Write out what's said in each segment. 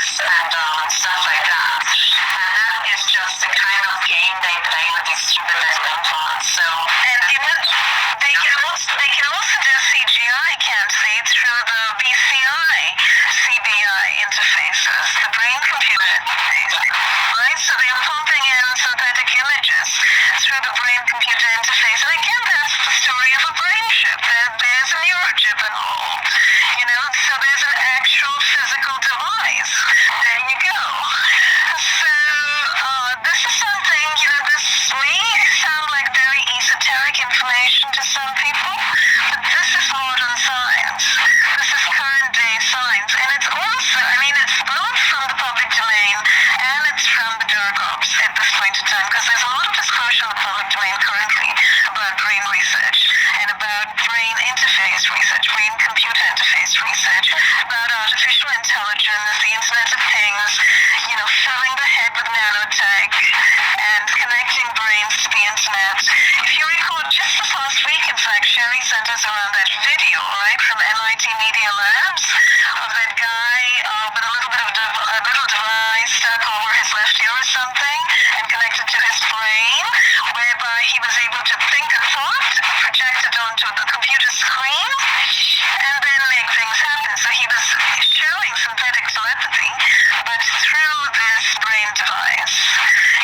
politics and stuff like that. And that is just the kind of game they play with these stupid implants. So, and they can also do CGI, can't they, through the BCI, CBI interfaces, the brain-computer interface, right? So they are pumping in synthetic images through the brain-computer interface. And again, that's the story of a brain chip. There's a neurochip involved, so there's an actual physical device. There you go. So this is something, this may sound like very esoteric information to some people, but this is modern science. This is current day science. And it's also, it's both from the public domain and it's from the dark ops at this point in time, because there's a lot of disclosure in the public domain currently about brain research and about brain interface research, brain-computer interface research, about artificial intelligence, the Internet of Things, filling the head with nanotech and connecting brains to the Internet. If you recall, just this last week, in fact, Sherry sent us around that video, right, from MIT Media Labs of that guy with a little device stuck over his left ear or something and connected to his brain, whereby he was able to think a thought, project it onto the computer screen, and then make things happen. So he was showing synthetic telepathy, but through this brain device.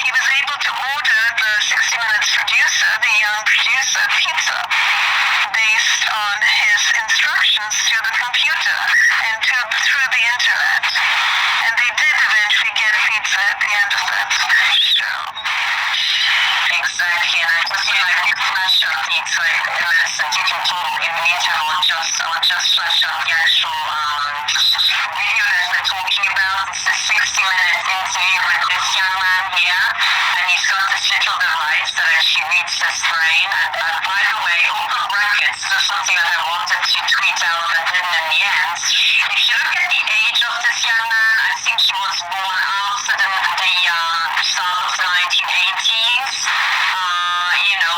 He was able to order the 60 Minutes producer, the young producer, pizza, based on his instructions to the computer and through the internet. And they did eventually get pizza at the end of that show. Exactly, and I was like, flash up pizza in medicine. You can talk in the meantime, I'll just flash up the actual video that we're talking about. It's a 60-minute interview with this young man here, and he's got this little device that actually reads his brain. And by the way, open brackets, this is something that I wanted to tweet out but didn't in the end. If you look at the age of this young man, I think he was born after the start of the 1980s.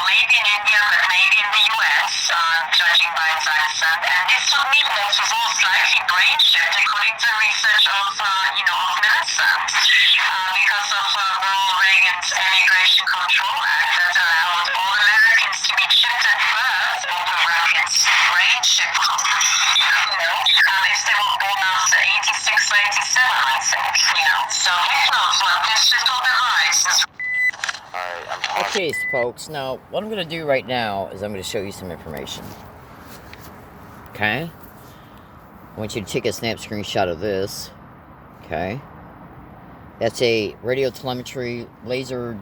Maybe in India, but maybe in the US, judging by his accent. And this would mean that he's most likely brain shift according to research of medicine, because of Ronald Reagan's Immigration Control Act that allowed all Americans to be chipped at birth, open brackets, brain shift, if they were born after 86 or 87, I think, So take note, look, this little device is... Okay, folks, now what I'm going to do right now is I'm going to show you some information. Okay? I want you to take a snap screenshot of this. Okay? That's a radio telemetry laser.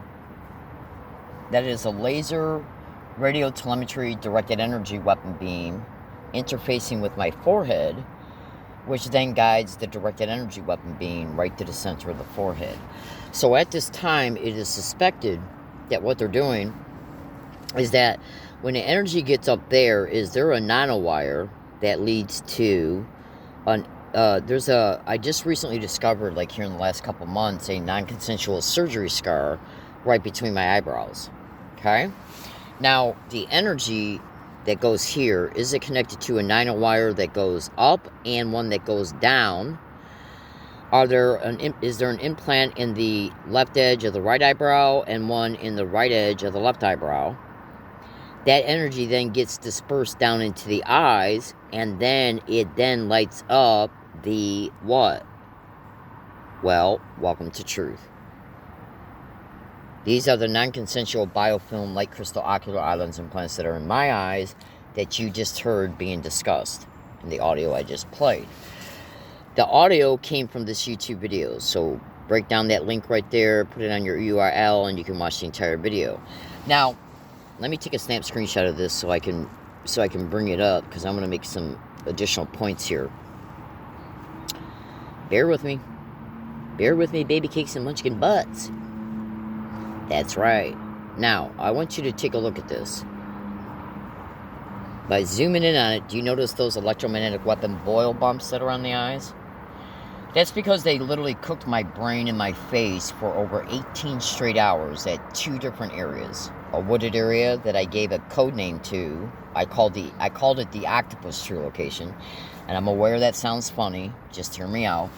That is a laser radio telemetry directed energy weapon beam interfacing with my forehead, which then guides the directed energy weapon beam right to the center of the forehead. So at this time, it is suspected that what they're doing is that when the energy gets up there, is there a nanowire that leads to I just recently discovered, like here in the last couple months, a non-consensual surgery scar right between my eyebrows. Okay? Now, the energy that goes here, is it connected to a nanowire that goes up and one that goes down? Is there an implant in the left edge of the right eyebrow and one in the right edge of the left eyebrow? That energy then gets dispersed down into the eyes, and then it then lights up the what? Well, welcome to truth. These are the non-consensual biofilm light crystal ocular islands implants that are in my eyes that you just heard being discussed in the audio I just played. The audio came from this YouTube video, so break down that link right there, put it on your URL, and you can watch the entire video. Now, let me take a snap screenshot of this so I can bring it up, because I'm going to make some additional points here. Bear with me, baby cakes and munchkin butts. That's right. Now, I want you to take a look at this. By zooming in on it, do you notice those electromagnetic weapon boil bumps that are on the eyes? That's because they literally cooked my brain and my face for over 18 straight hours at 2 different areas. A wooded area that I gave a code name to. I called it the Octopus Tree location. And I'm aware that sounds funny. Just hear me out.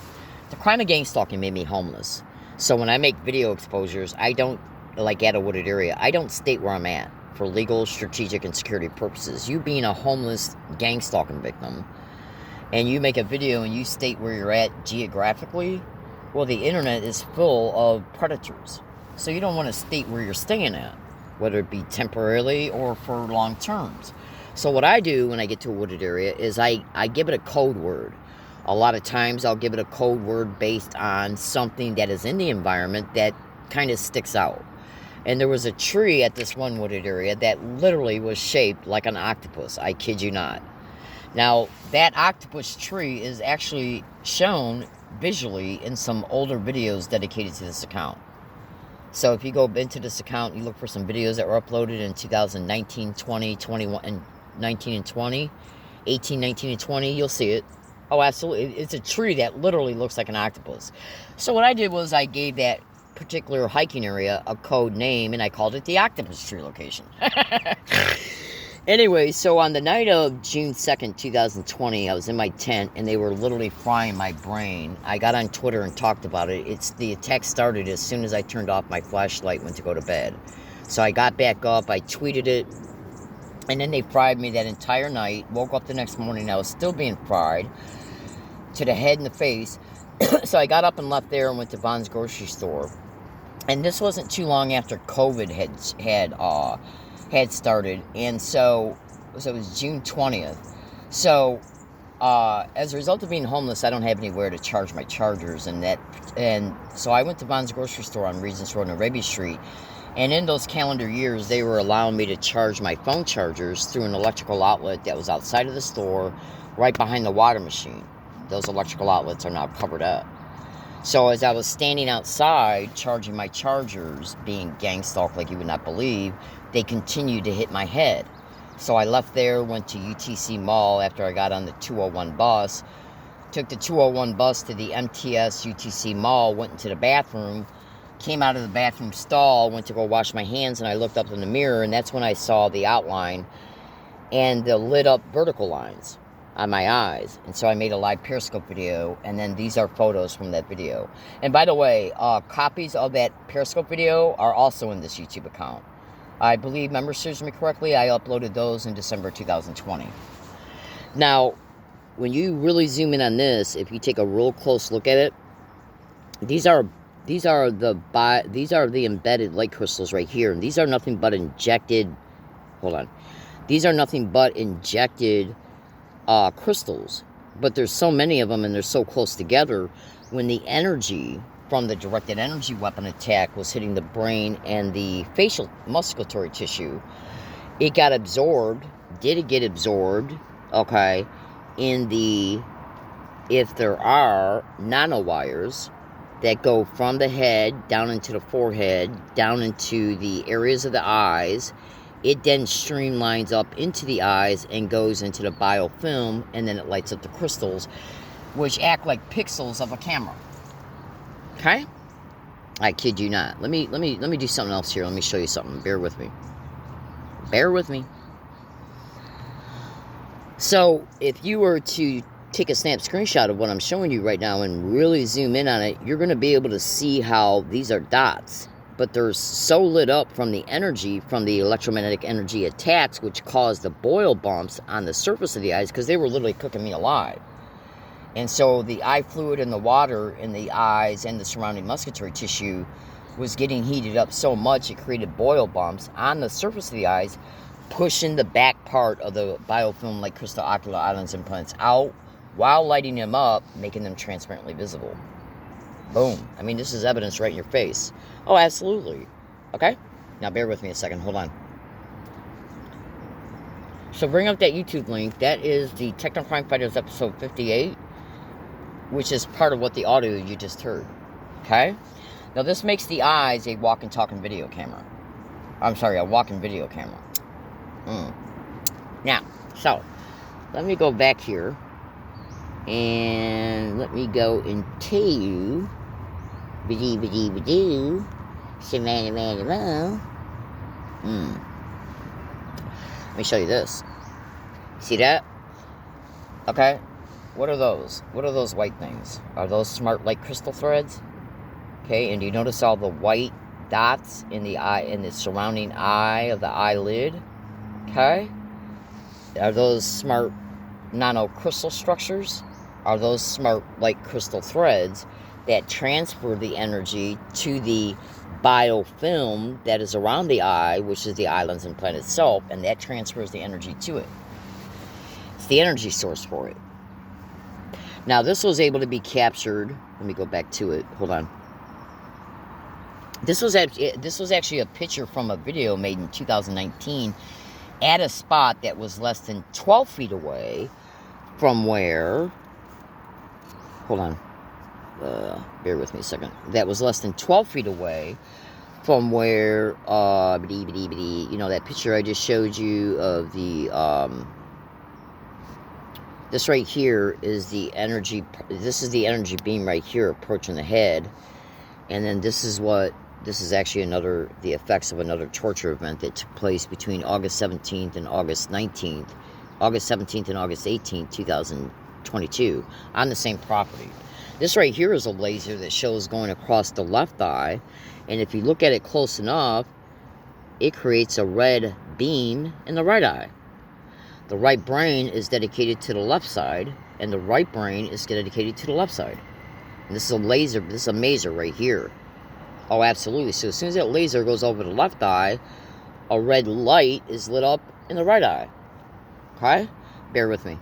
The crime of gang stalking made me homeless. So when I make video exposures, I don't, like at a wooded area, I don't state where I'm at for legal, strategic, and security purposes. You being a homeless gang stalking victim, and you make a video and you state where you're at geographically, well, the internet is full of predators. So you don't want to state where you're staying at, whether it be temporarily or for long terms. So what I do when I get to a wooded area is I give it a code word. A lot of times I'll give it a code word based on something that is in the environment that kind of sticks out. And there was a tree at this one wooded area that literally was shaped like an octopus. I kid you not. Now, that octopus tree is actually shown visually in some older videos dedicated to this account. So if you go into this account, you look for some videos that were uploaded in 2019, 20, 21, and 19 and 20, 18, 19, and 20, you'll see it. Oh, absolutely. It's a tree that literally looks like an octopus. So what I did was I gave that particular hiking area a code name, and I called it the octopus tree location. Anyway, so on the night of June 2nd, 2020, I was in my tent, and they were literally frying my brain. I got on Twitter and talked about it. The attack started as soon as I turned off my flashlight, went to go to bed. So I got back up, I tweeted it, and then they fried me that entire night. Woke up the next morning, I was still being fried to the head and the face. So I got up and left there and went to Vons grocery store. And this wasn't too long after COVID had started, and so it was June 20th. So as a result of being homeless, I don't have anywhere to charge my chargers, and so I went to Vons grocery store on Regents Road and Arabia Street, and in those calendar years, they were allowing me to charge my phone chargers through an electrical outlet that was outside of the store, right behind the water machine. Those electrical outlets are now covered up. So as I was standing outside charging my chargers, being gang stalked like you would not believe, they continued to hit my head. So I left there, went to UTC Mall after I got on the 201 bus, took the 201 bus to the MTS UTC Mall, went into the bathroom, came out of the bathroom stall, went to go wash my hands, and I looked up in the mirror, and that's when I saw the outline and the lit up vertical lines on my eyes. And so I made a live Periscope video, and then these are photos from that video. And by the way, copies of that Periscope video are also in this YouTube account. I believe, memory serves me correctly, I uploaded those in December 2020. Now, when you really zoom in on this, if you take a real close look at it, these are the embedded light crystals right here, and these are nothing but injected. Hold on, these are nothing but injected crystals, but there's so many of them, and they're so close together. When the energy from the directed energy weapon attack was hitting the brain and the facial musculatory tissue, it got absorbed. Did it get absorbed? Okay, if there are nanowires that go from the head down into the forehead, down into the areas of the eyes, it then streamlines up into the eyes and goes into the biofilm, and then it lights up the crystals, which act like pixels of a camera. Okay? I kid you not. Let me do something else here. Let me show you something. Bear with me. Bear with me. So, if you were to take a snap screenshot of what I'm showing you right now and really zoom in on it, you're going to be able to see how these are dots. But they're so lit up from the energy, from the electromagnetic energy attacks, which caused the boil bumps on the surface of the eyes, because they were literally cooking me alive. And so the eye fluid and the water in the eyes and the surrounding musculatory tissue was getting heated up so much it created boil bumps on the surface of the eyes, pushing the back part of the biofilm like crystal ocular islands implants out while lighting them up, making them transparently visible. Boom. I mean, this is evidence right in your face. Oh, absolutely. Okay? Now, bear with me a second. Hold on. So, bring up that YouTube link. That is the Techno Crime Fighters episode 58, which is part of what the audio you just heard. Okay? Now, this makes the eyes a walking, talking video camera. I'm sorry, a walking video camera. Now, so, let me go back here. And let me go into let me show you this. See that? Okay. What are those? What are those white things? Are those smart light crystal threads? Okay, and do you notice all the white dots in the eye, in the surrounding eye of the eyelid? Okay, are those smart nanocrystal structures? Are those smart light crystal threads that transfer the energy to the biofilm that is around the eye, which is the eye lens implant itself, and that transfers the energy to it. It's the energy source for it. Now, this was able to be captured. Let me go back to it. Hold on. This was actually a picture from a video made in 2019 at a spot that was less than 12 feet away from where... Hold on. Bear with me a second. That was less than 12 feet away from where... you know, that picture I just showed you of the... this right here is the energy... This is the energy beam right here approaching the head. And then this is what... This is actually the effects of another torture event that took place between August 17th and August 19th. August 17th and August 18th, 2022, on the same property. This right here is a laser that shows going across the left eye. And if you look at it close enough, it creates a red beam in the right eye. The right brain is dedicated to the left side, and the right brain is dedicated to the left side. And this is a laser, this is a maser right here. Oh, absolutely. So as soon as that laser goes over the left eye, a red light is lit up in the right eye. Okay? Bear with me.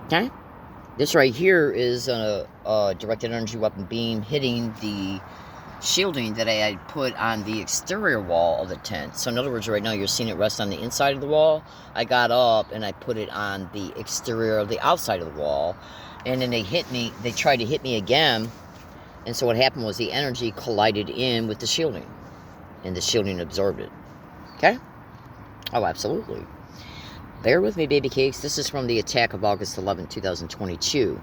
Okay? This right here is a directed energy weapon beam hitting the shielding that I had put on the exterior wall of the tent. So in other words, right now you're seeing it rest on the inside of the wall. I got up and I put it on the exterior of the outside of the wall. And then they hit me. They tried to hit me again. And so what happened was the energy collided in with the shielding. And the shielding absorbed it. Okay? Oh, absolutely. Bear with me, baby cakes. This is from the attack of August 11, 2022.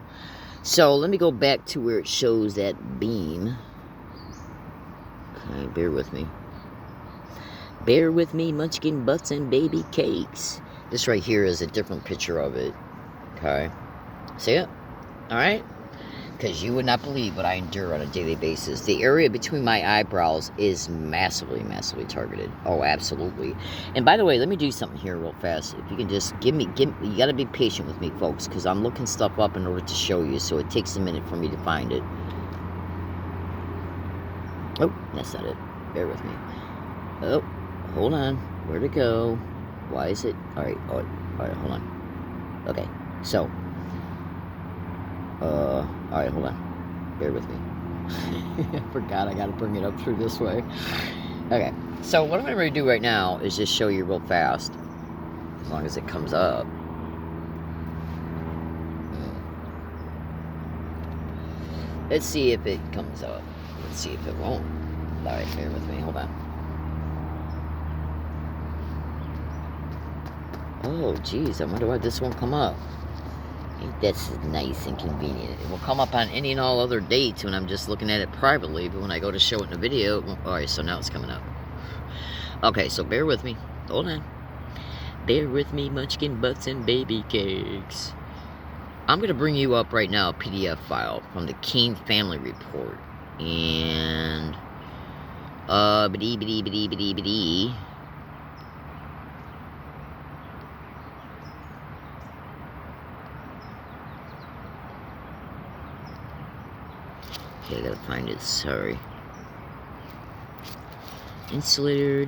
So let me go back to where it shows that beam. Okay, bear with me. Bear with me, munchkin butts and baby cakes. This right here is a different picture of it. Okay? See it? Alright? Because you would not believe what I endure on a daily basis. The area between my eyebrows is massively, massively targeted. Oh, absolutely. And by the way, let me do something here real fast. If you can just you got to be patient with me, folks, because I'm looking stuff up in order to show you, so it takes a minute for me to find it. Oh, that's not it. Bear with me. Oh, hold on. Where'd it go? Why is it? Alright, hold on. Okay, so... alright, hold on. Bear with me. I forgot I gotta bring it up through this way. Okay, so what I'm gonna do right now is just show you real fast. As long as it comes up. Let's see if it comes up. Let's see if it won't. Alright, bear with me. Hold on. Oh, geez. I wonder why this won't come up. That's nice and convenient. It will come up on any and all other dates when I'm just looking at it privately, but when I go to show it in a video, alright, so now it's coming up. Okay, so bear with me. Hold on. Bear with me, munchkin butts and baby cakes. I'm going to bring you up right now a PDF file from the Kane Family Report. And, okay, I gotta find it, sorry. Insulator,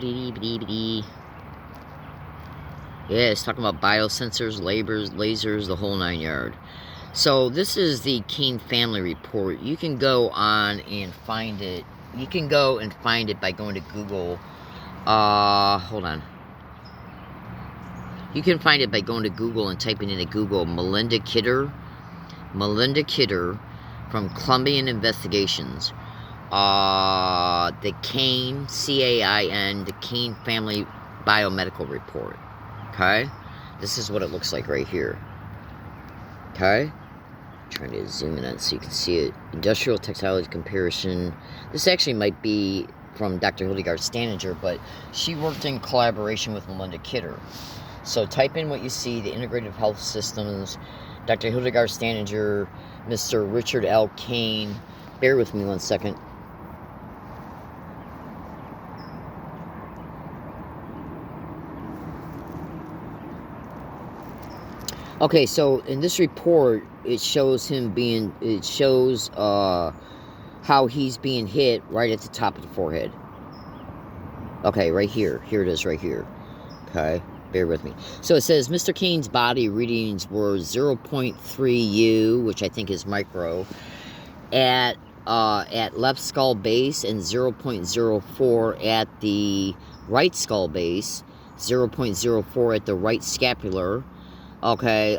yeah, it's talking about biosensors, lasers, the whole 9 yard. So this is the Kane Family Report. You can go on and find it. You can go and find it by going to Google. Hold on. You can find it by going to Google and typing into Google Melinda Kidder. Melinda Kidder from Columbian Investigations. The Kane, C-A-I-N, the Kane Family Biomedical Report. Okay? This is what it looks like right here. Okay? I'm trying to zoom in on it so you can see it. Industrial Toxicology Comparison. This actually might be from Dr. Hildegard Staninger, but she worked in collaboration with Melinda Kidder. So type in what you see, the Integrative Health Systems, Dr. Hildegard Staninger, Mr. Richard L. Kane. Bear with me 1 second. Okay, so in this report, it shows him being, how he's being hit right at the top of the forehead. Okay, right here. Here it is right here. Okay, bear with me. So it says Mr. Kane's body readings were 0.3 U, which I think is micro, at left skull base, and 0.04 at the right skull base, 0.04 at the right scapular. Okay,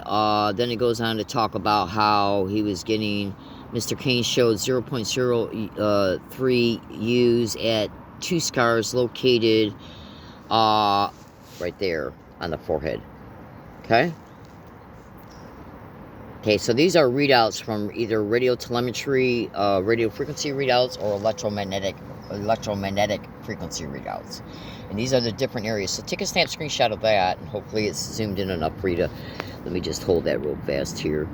then it goes on to talk about how he was getting, Mr. Kane showed 0.03 U's at 2 scars located right there on the forehead. Okay? Okay, so these are readouts from either radio telemetry, radio frequency readouts, or electromagnetic frequency readouts. And these are the different areas. So take a snap screenshot of that, and hopefully it's zoomed in enough for you to, let me just hold that real fast here.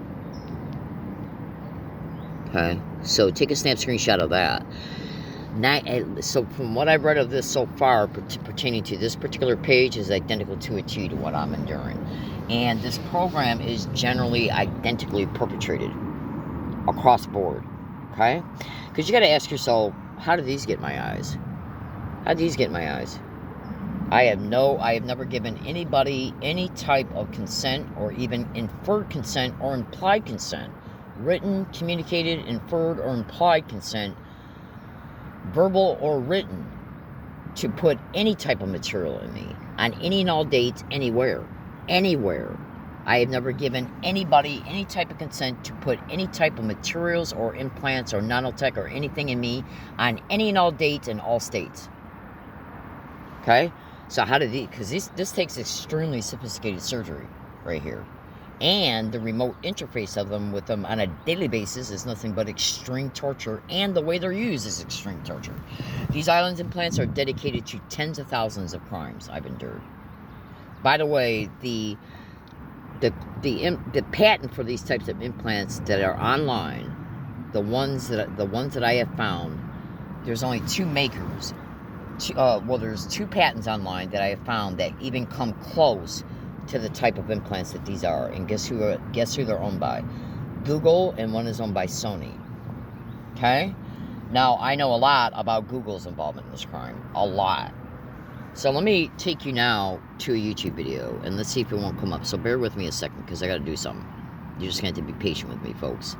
Okay, so take a snap screenshot of that. So from what I've read of this so far, pertaining to this particular page, is identical to a T to what I'm enduring. And this program is generally identically perpetrated across board. Okay? Because you got to ask yourself, how did these get my eyes? How did these get my eyes? I have never given anybody any type of consent, or even inferred consent or implied consent. Written, communicated, inferred, or implied consent, verbal or written, to put any type of material in me on any and all dates, anywhere. I have never given anybody any type of consent to put any type of materials or implants or nanotech or anything in me on any and all dates in all states. Okay? So how did because this takes extremely sophisticated surgery right here. And the remote interface of them with them on a daily basis is nothing but extreme torture, and the way they're used is extreme torture. These island implants are dedicated to tens of thousands of crimes I've endured. By the way, the patent for these types of implants that are online, the ones that I have found, there's only 2 makers. There's 2 patents online that I have found that even come close to the type of implants that these are. And guess who they're owned by? Google, and one is owned by Sony. Okay? Now, I know a lot about Google's involvement in this crime. A lot. So let me take you now to a YouTube video, and let's see if it won't come up. So bear with me a second, because I got to do something. You're just going to have to be patient with me, folks.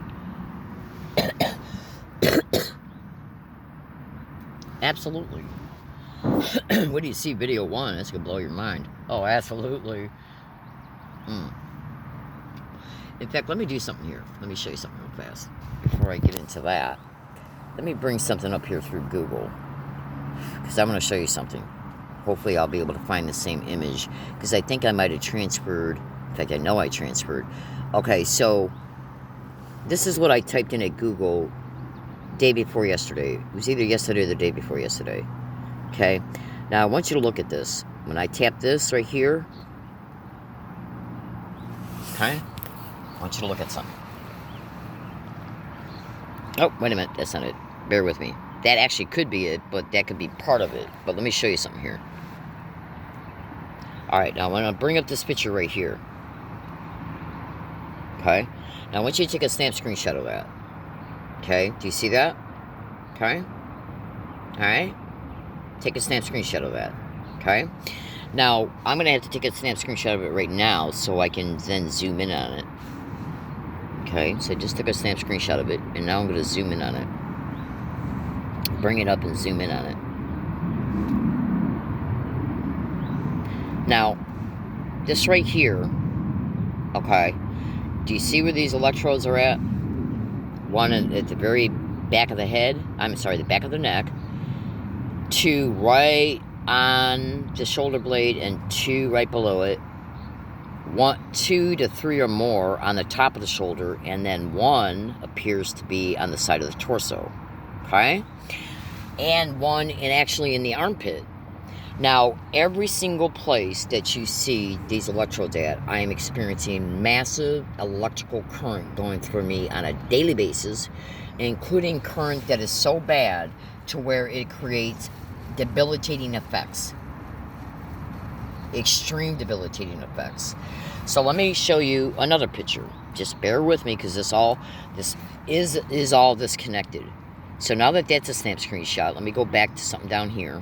Absolutely. What do you see? Video 1. That's going to blow your mind. Oh, absolutely. In fact, let me do something here. Let me show you something real fast. Before I get into that, let me bring something up here through Google, because I'm going to show you something. Hopefully I'll be able to find the same image, because I think I might have transferred. In fact, I know I transferred. Okay, so this is what I typed in at Google day before yesterday. It was either yesterday or the day before yesterday. Okay, now I want you to look at this. When I tap this right here, okay, I want you to look at something. Oh, wait a minute, that's not it. Bear with me. That actually could be it, but that could be part of it. But let me show you something here. Alright, now I'm going to bring up this picture right here. Okay, now I want you to take a snap screenshot of that. Okay, do you see that? Okay, alright. Take a snap screenshot of that. Okay? Now, I'm going to have to take a snap screenshot of it right now so I can then zoom in on it. Okay? So I just took a snap screenshot of it, and now I'm going to zoom in on it. Bring it up and zoom in on it. Now, this right here, okay, do you see where these electrodes are at? One at the very back of the head, the back of the neck, 2 right on the shoulder blade, and 2 right below it. 2 to 3 or more on the top of the shoulder, and then 1 appears to be on the side of the torso. Okay? And 1 actually in the armpit. Now, every single place that you see these electrodes at, I am experiencing massive electrical current going through me on a daily basis, including current that is so bad to where it creates debilitating effects. Extreme debilitating effects. So let me show you another picture. Just bear with me, because this is all disconnected. So now that that's a snap screenshot, let me go back to something down here.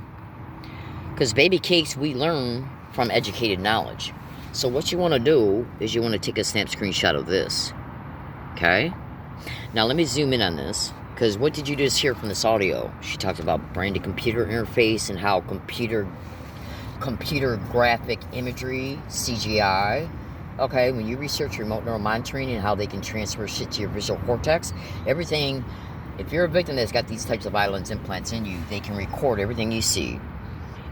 Because baby cakes, we learn from educated knowledge. So what you want to do is you want to take a snap screenshot of this. Okay? Now let me zoom in on this. Because what did you just hear from this audio? She talked about brain-to-computer interface and how computer graphic imagery, CGI. Okay, when you research remote neural monitoring and how they can transfer shit to your visual cortex, everything, if you're a victim that's got these types of islands implants in you, they can record everything you see.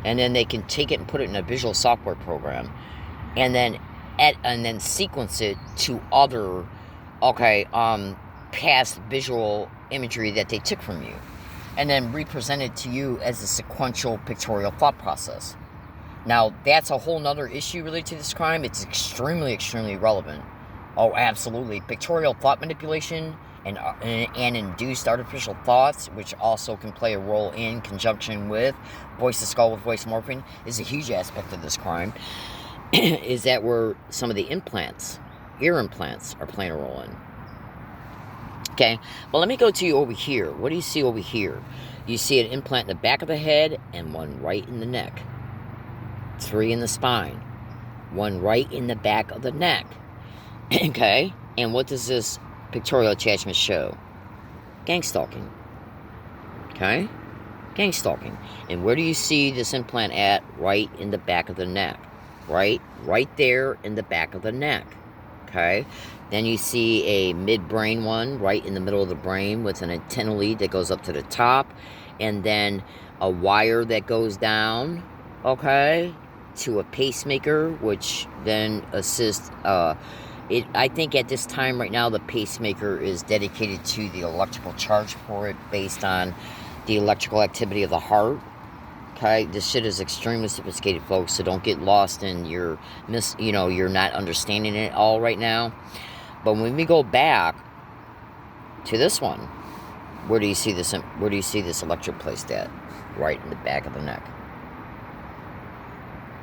And then they can take it and put it in a visual software program, and then sequence it to other, past visual imagery that they took from you, and then represent it to you as a sequential pictorial thought process. Now, that's a whole nother issue related to this crime. It's extremely, extremely relevant. Oh, absolutely. Pictorial thought manipulation and induced artificial thoughts, which also can play a role in conjunction with voice to skull with voice morphing, is a huge aspect of this crime. Is that where some of the implants, ear implants, are playing a role in. Okay, well, let me go to you over here. What do you see over here? You see an implant in the back of the head and one right in the neck. 3 in the spine. 1 right in the back of the neck. Okay, and what does this pictorial attachment show? Gang stalking. Okay? Gang stalking. And where do you see this implant at? Right in the back of the neck. Right there in the back of the neck. Okay? Then you see a mid-brain one right in the middle of the brain with an antenna lead that goes up to the top. And then a wire that goes down, okay, to a pacemaker, which then assists, I think at this time right now, the pacemaker is dedicated to the electrical charge for it based on the electrical activity of the heart. Okay, this shit is extremely sophisticated, folks, so don't get lost in your you're not understanding it all right now. But when we go back to this one, where do you see this electrode placed at? Right in the back of the neck.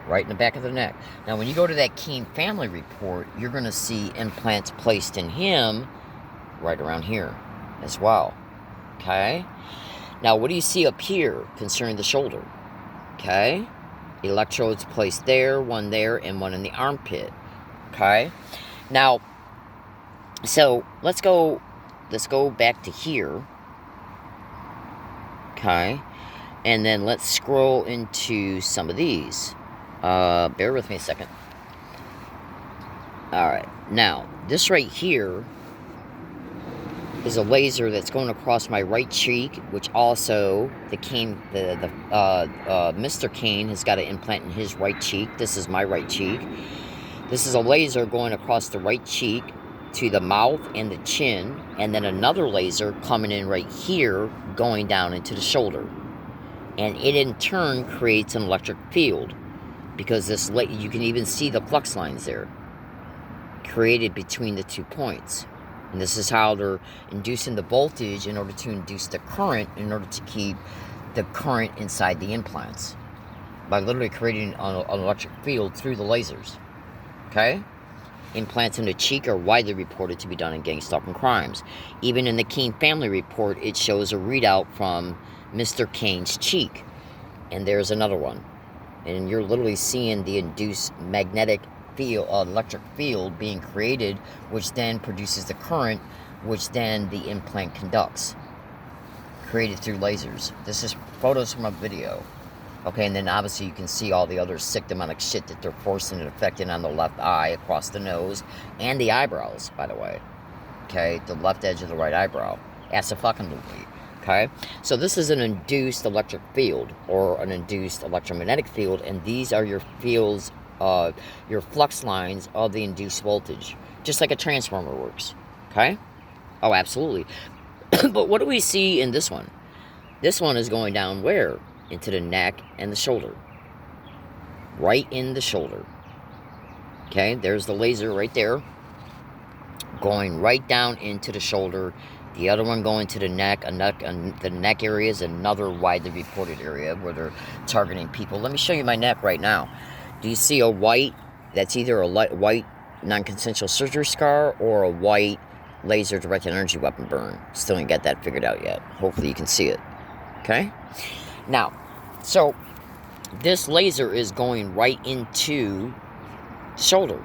Right in the back of the neck. Now, when you go to that Keen family report, you're going to see implants placed in him right around here as well. Okay? Now, what do you see up here concerning the shoulder? Okay? Electrodes placed there, one there, and one in the armpit. Okay? Now, so let's go back to here. Okay? And then let's scroll into some of these. Bear with me a second. Alright, now, this right here is a laser that's going across my right cheek, which also, Mr. Kane has got an implant in his right cheek. This is my right cheek. This is a laser going across the right cheek to the mouth and the chin, and then another laser coming in right here, going down into the shoulder. And it in turn creates an electric field. Because you can even see the flux lines there created between the 2 points. And this is how they're inducing the voltage in order to induce the current, in order to keep the current inside the implants. By literally creating an electric field through the lasers. Okay? Implants in the cheek are widely reported to be done in gang stalking crimes. Even in the Keen family report, it shows a readout from Mr. Kane's cheek. And there's another one. And you're literally seeing the induced magnetic field, electric field being created, which then produces the current, which then the implant conducts, created through lasers. This is photos from a video. Okay, and then obviously you can see all the other sick demonic shit that they're forcing and affecting on the left eye, across the nose, and the eyebrows, by the way. Okay, the left edge of the right eyebrow. Abso-fucking-lutely. Okay, so this is an induced electric field, or an induced electromagnetic field, and these are your fields, your flux lines of the induced voltage, just like a transformer works. Okay? Oh, absolutely. But what do we see in this one? This one is going down where? Into the neck and the shoulder. right in the shoulder. Okay, there's the laser right there, going right down into the shoulder. The other one going to the neck. The neck area is another widely reported area where they're targeting people. Let me show you my neck right now. Do you see a white? That's either a white non-consensual surgery scar or a white laser-directed energy weapon burn. Still ain't got that figured out yet. Hopefully you can see it. Okay? Now, so this laser is going right into the shoulder.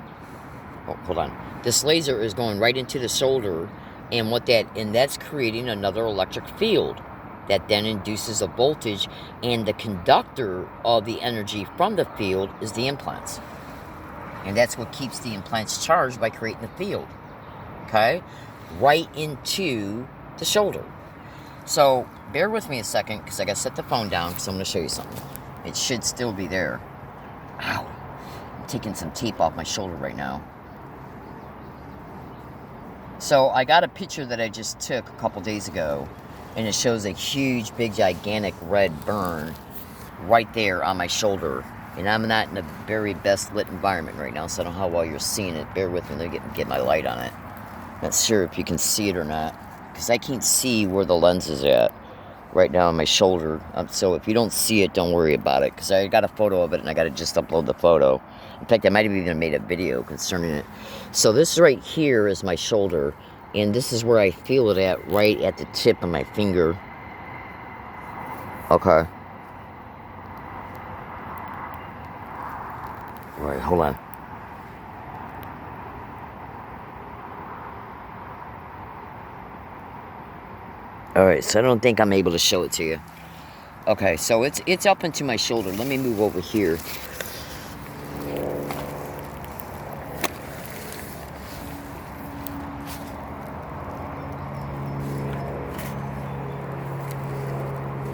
Oh, hold on. This laser is going right into the shoulder, and that's creating another electric field that then induces a voltage, and the conductor of the energy from the field is the implants. And that's what keeps the implants charged by creating the field. Okay? Right into the shoulder. So, bear with me a second, because I got to set the phone down, because I'm going to show you something. It should still be there. Ow. I'm taking some tape off my shoulder right now. So, I got a picture that I just took a couple days ago, and it shows a huge, big, gigantic red burn right there on my shoulder. And I'm not in the very best lit environment right now, so I don't know how well you're seeing it. Bear with me, let me get my light on it. Not sure if you can see it or not, because I can't see where the lens is at right now on my shoulder. So if you don't see it, don't worry about it, because I got a photo of it and I got to just upload the photo. In fact, I might have even made a video concerning it. So this right here is my shoulder, and this is where I feel it at, right at the tip of my finger. Okay. All right, hold on. Alright, so I don't think I'm able to show it to you. Okay, so it's up into my shoulder. Let me move over here.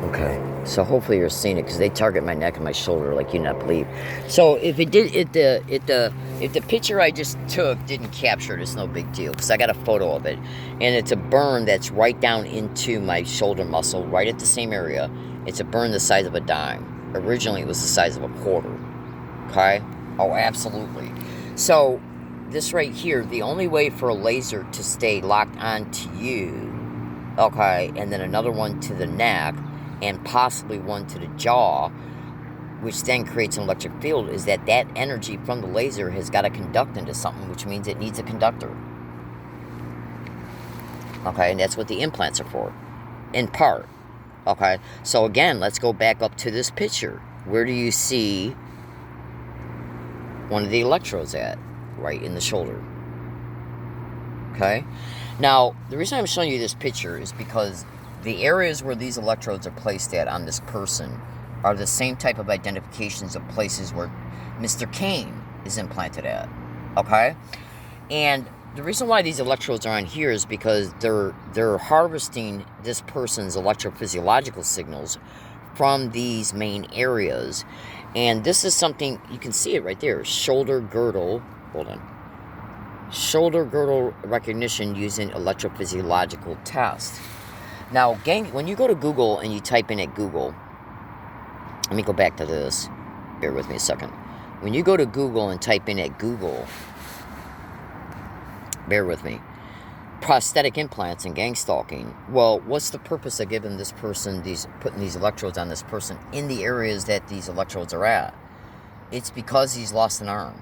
Okay, so hopefully you're seeing it, because they target my neck and my shoulder like you not believe. So if the picture I just took didn't capture it, it's no big deal, because I got a photo of it, and it's a burn that's right down into my shoulder muscle, right at the same area. It's a burn the size of a dime. Originally, it was the size of a quarter. Okay? Oh, absolutely. So this right here, the only way for a laser to stay locked onto you, okay, and then another one to the neck, and possibly one to the jaw, which then creates an electric field, is that energy from the laser has got to conduct into something, which means it needs a conductor. Okay, and that's what the implants are for, in part. Okay, so again, let's go back up to this picture. Where do you see one of the electrodes at? Right in the shoulder. Okay, now the reason I'm showing you this picture is because the areas where these electrodes are placed at on this person are the same type of identifications of places where Mr. Kane is implanted at. Okay? And the reason why these electrodes are on here is because they're harvesting this person's electrophysiological signals from these main areas. And this is something, you can see it right there, shoulder girdle, hold on, shoulder girdle recognition using electrophysiological test. Now, gang, when you go to Google and you type in at Google, let me go back to this. Bear with me a second. When you go to Google and type in at Google, bear with me, prosthetic implants and gang stalking. Well, what's the purpose of giving this person putting these electrodes on this person in the areas that these electrodes are at? It's because he's lost an arm.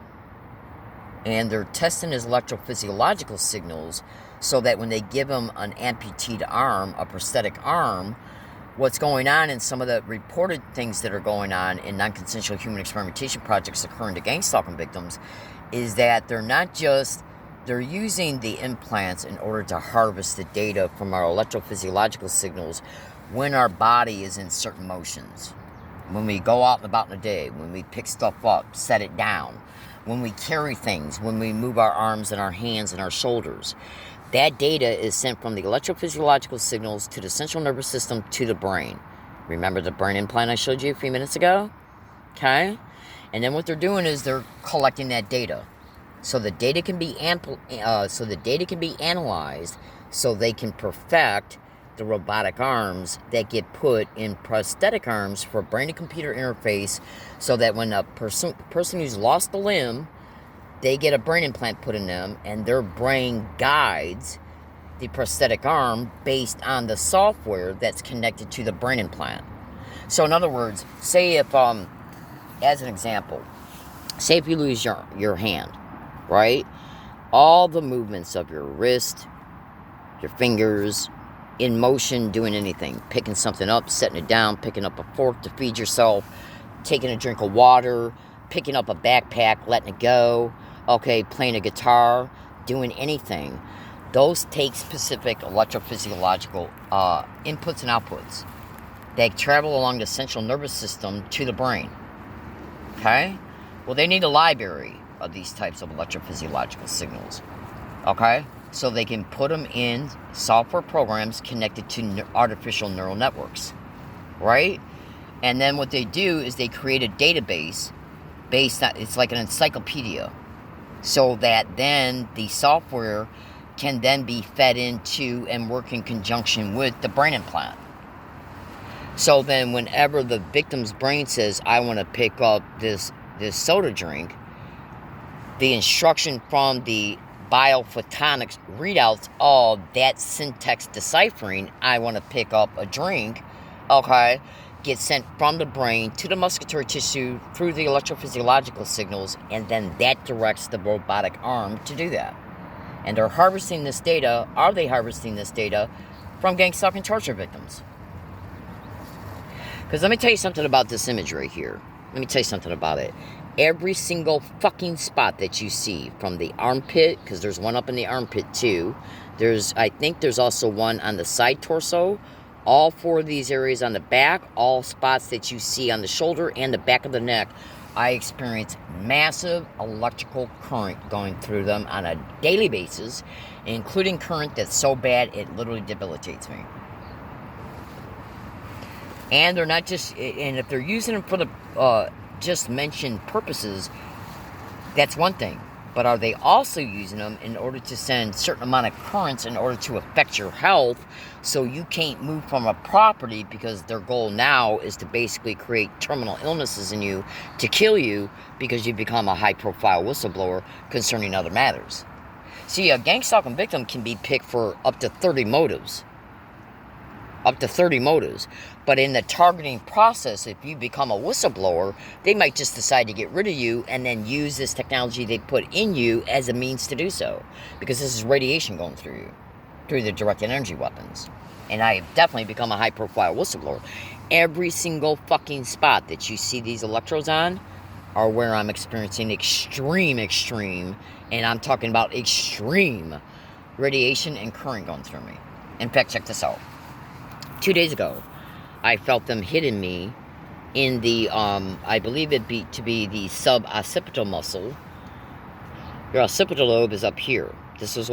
And they're testing his electrophysiological signals so that when they give him an amputated arm, a prosthetic arm, what's going on in some of the reported things that are going on in non-consensual human experimentation projects occurring to gang stalking victims is that they're using the implants in order to harvest the data from our electrophysiological signals when our body is in certain motions. When we go out and about in the day, when we pick stuff up, set it down, when we carry things, when we move our arms and our hands and our shoulders. That data is sent from the electrophysiological signals to the central nervous system to the brain. Remember the brain implant I showed you a few minutes ago? Okay? And then what they're doing is they're collecting that data. So the data can be analyzed so they can perfect the robotic arms that get put in prosthetic arms for brain and computer interface, so that when a person who's lost a limb, they get a brain implant put in them, and their brain guides the prosthetic arm based on the software that's connected to the brain implant. So in other words, say if, as an example, say if you lose your hand, right? All the movements of your wrist, your fingers, in motion, doing anything, picking something up, setting it down, picking up a fork to feed yourself, taking a drink of water, picking up a backpack, letting it go, okay, playing a guitar, doing anything. Those take specific electrophysiological inputs and outputs. They travel along the central nervous system to the brain. Okay? Well, they need a library of these types of electrophysiological signals. Okay? So they can put them in software programs connected to artificial neural networks. Right? And then what they do is they create a database based on, it's like an encyclopedia. So that then the software can then be fed into and work in conjunction with the brain implant. So then whenever the victim's brain says, I want to pick up this soda drink, the instruction from the biophotonics readouts of that syntax deciphering, I want to pick up a drink, okay, gets sent from the brain to the muscular tissue through the electrophysiological signals, and then that directs the robotic arm to do that. And they're harvesting this data. Are they harvesting this data from gang stalking torture victims? Because let me tell you something about this image right here. Let me tell you something about it. Every single fucking spot that you see, from the armpit, because there's one up in the armpit too. I think there's also one on the side torso. All 4 of these areas on the back, all spots that you see on the shoulder and the back of the neck, I experience massive electrical current going through them on a daily basis, including current that's so bad it literally debilitates me. And they're not just, and if they're using them for the just mentioned purposes, that's one thing. But are they also using them in order to send certain amount of currents in order to affect your health, so you can't move from a property, because their goal now is to basically create terminal illnesses in you to kill you, because you become a high-profile whistleblower concerning other matters. See, a gang stalking victim can be picked for up to 30 motives. Up to 30 motives. But in the targeting process, if you become a whistleblower, they might just decide to get rid of you and then use this technology they put in you as a means to do so. Because this is radiation going through you, through the directed energy weapons. And I have definitely become a high-profile whistleblower. Every single fucking spot that you see these electrodes on are where I'm experiencing extreme, and I'm talking about extreme radiation and current going through me. In fact, check this out. 2 days ago, I felt them hitting me in the, I believe it to be the sub-occipital muscle. Your occipital lobe is up here. This is